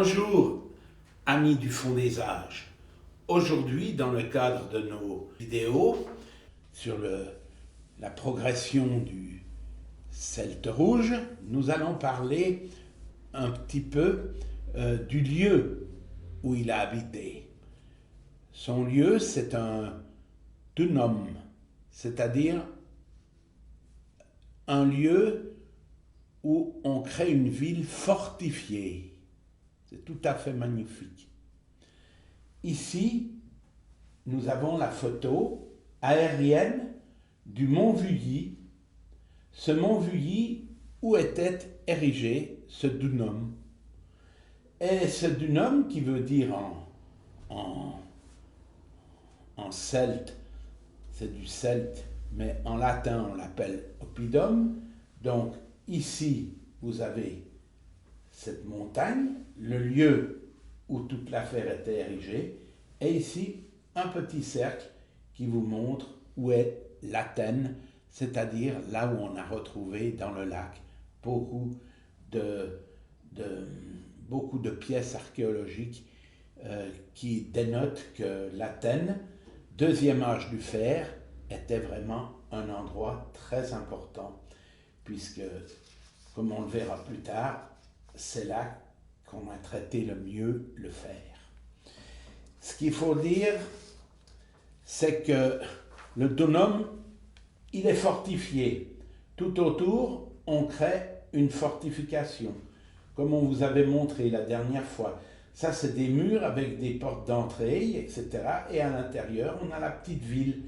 Bonjour, amis du fond des âges. Aujourd'hui, dans le cadre de nos vidéos sur la progression du Celte rouge, nous allons parler un petit peu du lieu où il a habité. Son lieu, c'est un dunum, c'est-à-dire un lieu où on crée une ville fortifiée. C'est tout à fait magnifique. Ici, nous avons la photo aérienne du mont Vully. Ce mont Vully où était érigé ce dunum. Et ce dunum, qui veut dire en celte, c'est du celte, mais en latin on l'appelle oppidum. Donc ici, vous avez cette montagne, le lieu où toute l'affaire était érigée, et ici un petit cercle qui vous montre où est l'Athènes, c'est-à-dire là où on a retrouvé dans le lac beaucoup de pièces archéologiques qui dénotent que l'Athènes, deuxième âge du fer, était vraiment un endroit très important, puisque, comme on le verra plus tard, c'est là qu'on a traité le mieux le fer. Ce qu'il faut dire, c'est que le dunum, il est fortifié. Tout autour, on crée une fortification, comme on vous avait montré la dernière fois. Ça, c'est des murs avec des portes d'entrée, etc. Et à l'intérieur, on a la petite ville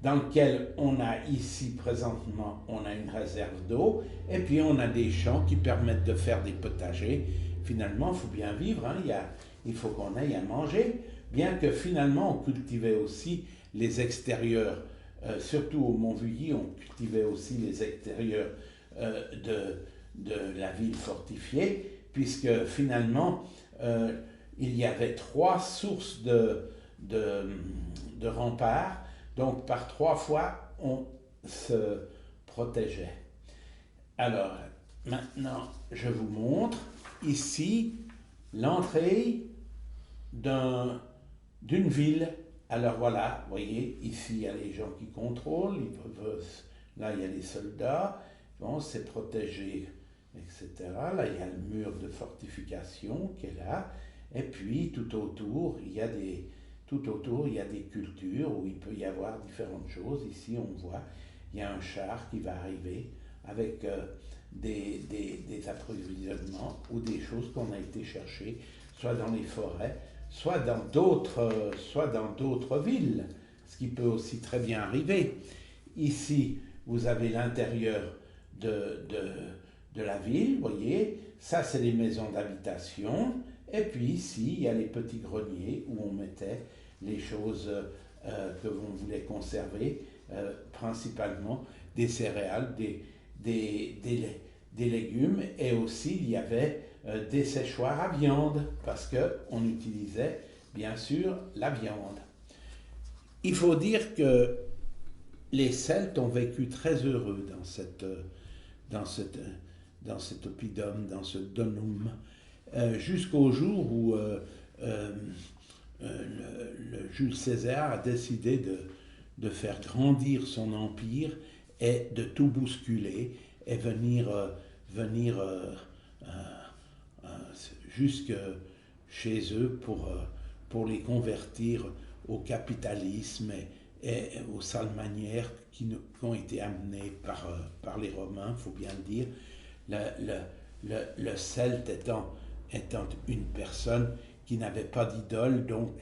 dans laquelle on a ici présentement, on a une réserve d'eau, et puis on a des champs qui permettent de faire des potagers. Finalement, il faut bien vivre, hein, il faut qu'on aille à manger, bien que finalement on cultivait aussi les extérieurs, surtout au Mont Vully, on cultivait aussi les extérieurs de la ville fortifiée, puisque finalement il y avait 3 sources de remparts. Donc, par 3 fois, on se protégeait. Alors, maintenant, je vous montre ici l'entrée d'une ville. Alors voilà, vous voyez, ici, il y a les gens qui contrôlent, là, il y a les soldats, bon, c'est protégé, etc. Là, il y a le mur de fortification qui est là, et puis tout autour, il y a des cultures où il peut y avoir différentes choses. Ici, on voit, il y a un char qui va arriver avec des approvisionnements ou des choses qu'on a été chercher, soit dans les forêts, soit dans d'autres villes, ce qui peut aussi très bien arriver. Ici, vous avez l'intérieur de la ville, vous voyez, ça c'est les maisons d'habitation, et puis ici, il y a les petits greniers où on mettait les choses que l'on voulait conserver, principalement des céréales, des légumes, et aussi il y avait des séchoirs à viande, parce qu'on utilisait bien sûr la viande. Il faut dire que les Celtes ont vécu très heureux dans cet oppidum, dans ce dunum, jusqu'au jour où le Jules César a décidé de faire grandir son empire et de tout bousculer et venir jusque chez eux pour les convertir au capitalisme et aux sales manières qui ont été amenées par les Romains, il faut bien le dire. Le Celte étant une personne qui n'avait pas d'idole, donc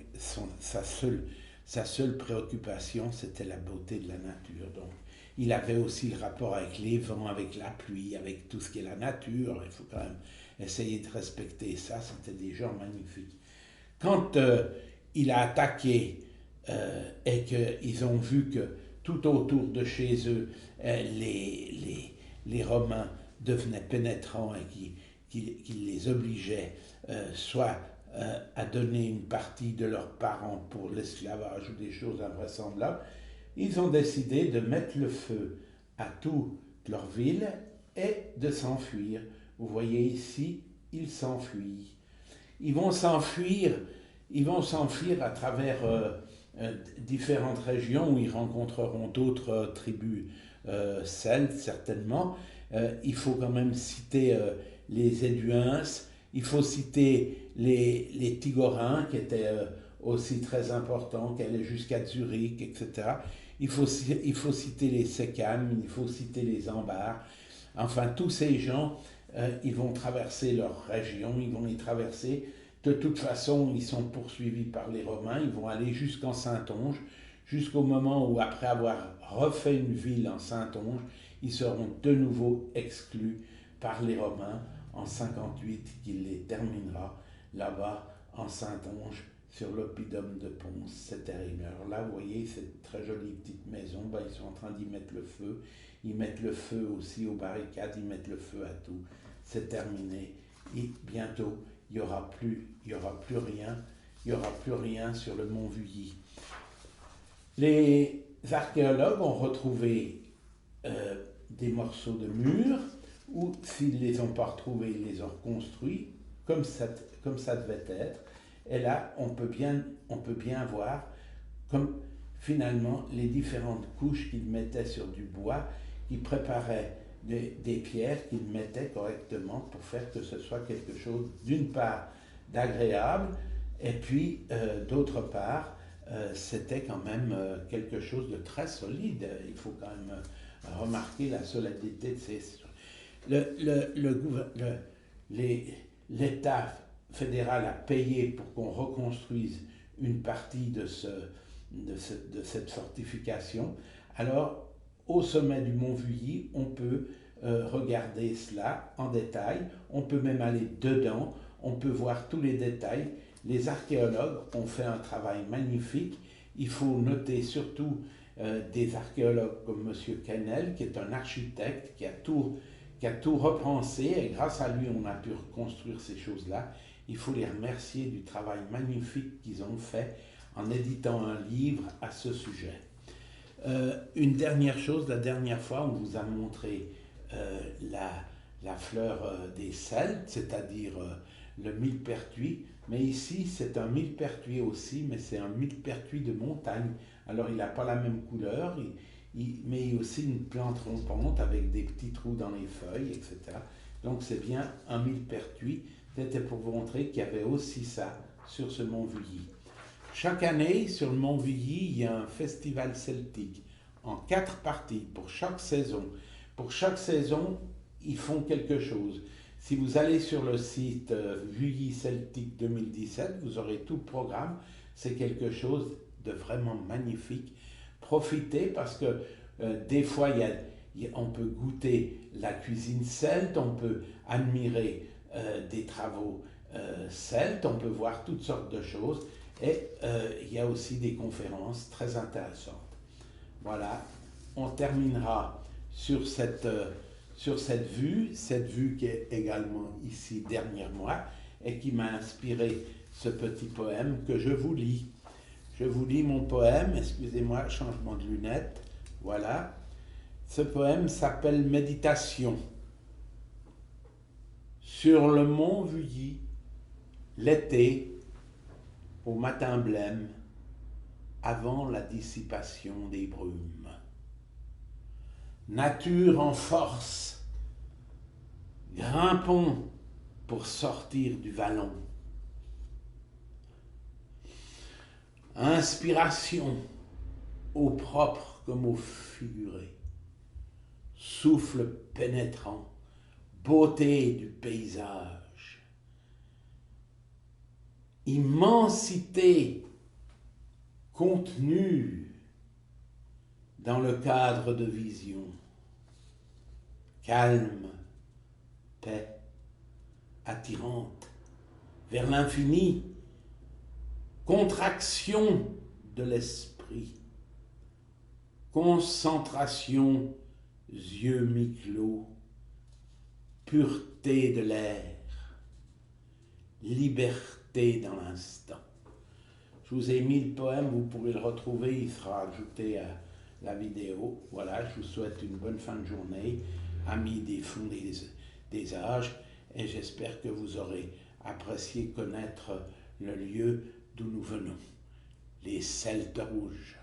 sa seule préoccupation, c'était la beauté de la nature. Donc, il avait aussi le rapport avec les vents, avec la pluie, avec tout ce qui est la nature. Il faut quand même essayer de respecter ça. C'était des gens magnifiques. Quand il a attaqué et qu'ils ont vu que tout autour de chez eux, les Romains devenaient pénétrants et qu'ils les obligeaient soit à donner une partie de leurs parents pour l'esclavage ou des choses invraisemblables, ils ont décidé de mettre le feu à toute leur ville et de s'enfuir. Vous voyez ici, ils s'enfuient. ils vont s'enfuir, ils vont s'enfuir à travers différentes régions où ils rencontreront d'autres tribus celtes, certainement. Il faut quand même citer les Éduins, il faut citer les Tigorins, qui étaient aussi très importants, qui allaient jusqu'à Zurich, etc. Il faut citer les Sekam, il faut citer les Ambars. Enfin, tous ces gens, ils vont traverser leur région, ils vont y traverser. De toute façon, ils sont poursuivis par les Romains, ils vont aller jusqu'en Saintonge, jusqu'au moment où, après avoir refait une ville en Saintonge, ils seront de nouveau exclus par les Romains en 58, qui les terminera là-bas en Saintonge, sur l'oppidum de Pons. C'est terrible. Alors là, vous voyez, cette très jolie petite maison, ben, ils sont en train d'y mettre le feu. Ils mettent le feu aussi aux barricades, ils mettent le feu à tout. C'est terminé. Et bientôt, il n'y aura plus rien. Il n'y aura plus rien sur le mont Vuilly. Les archéologues ont retrouvé des morceaux de murs, ou s'ils ne les ont pas retrouvés, ils les ont reconstruits comme ça devait être. Et là, on peut bien voir comme finalement les différentes couches qu'ils mettaient sur du bois, qu'ils préparaient des pierres qu'ils mettaient correctement pour faire que ce soit quelque chose, d'une part, d'agréable, et puis d'autre part, c'était quand même quelque chose de très solide. Il faut quand même remarquer la solidité de ces... L'État fédéral a payé pour qu'on reconstruise une partie de cette fortification. Alors, au sommet du mont Vuilly, on peut regarder cela en détail, on peut même aller dedans, on peut voir tous les détails. Les archéologues ont fait un travail magnifique. Il faut noter surtout des archéologues comme M. Quesnel, qui est un architecte, qui a tout repensé, et grâce à lui, on a pu reconstruire ces choses-là. Il faut les remercier du travail magnifique qu'ils ont fait en éditant un livre à ce sujet. Une dernière chose, la dernière fois, on vous a montré la fleur des Celtes, c'est-à-dire le millepertuis, mais ici c'est un millepertuis aussi, mais c'est un millepertuis de montagne. Alors il n'a pas la même couleur, mais il y a aussi une plante rampante avec des petits trous dans les feuilles, etc. Donc c'est bien un millepertuis. C'était pour vous montrer qu'il y avait aussi ça sur ce mont Vuilly. Chaque année, sur le mont Vuilly, il y a un festival celtique en 4 parties pour chaque saison. Pour chaque saison, ils font quelque chose. Si vous allez sur le site Vuilly Celtique 2017, vous aurez tout le programme. C'est quelque chose de vraiment magnifique. Profitez parce que des fois, on peut goûter la cuisine celte, on peut admirer des travaux celtes, on peut voir toutes sortes de choses. Et il y a aussi des conférences très intéressantes. Voilà, on terminera sur cette vue qui est également ici derrière moi et qui m'a inspiré ce petit poème que je vous lis. Je vous lis mon poème, excusez-moi, changement de lunettes, voilà. Ce poème s'appelle Méditation. Sur le mont Vuilly, l'été, au matin blême, avant la dissipation des brumes. Nature en force, grimpons pour sortir du vallon. Inspiration, au propre comme au figuré. Souffle pénétrant, beauté du paysage. Immensité contenue dans le cadre de vision. Calme, paix, attirante, vers l'infini, contraction de l'esprit, concentration, yeux mi-clos, pureté de l'air, liberté dans l'instant. Je vous ai mis le poème, vous pourrez le retrouver, il sera ajouté à la vidéo. Voilà, je vous souhaite une bonne fin de journée, amis des fonds des âges, et j'espère que vous aurez apprécier, connaître le lieu d'où nous venons, les Celtes rouges.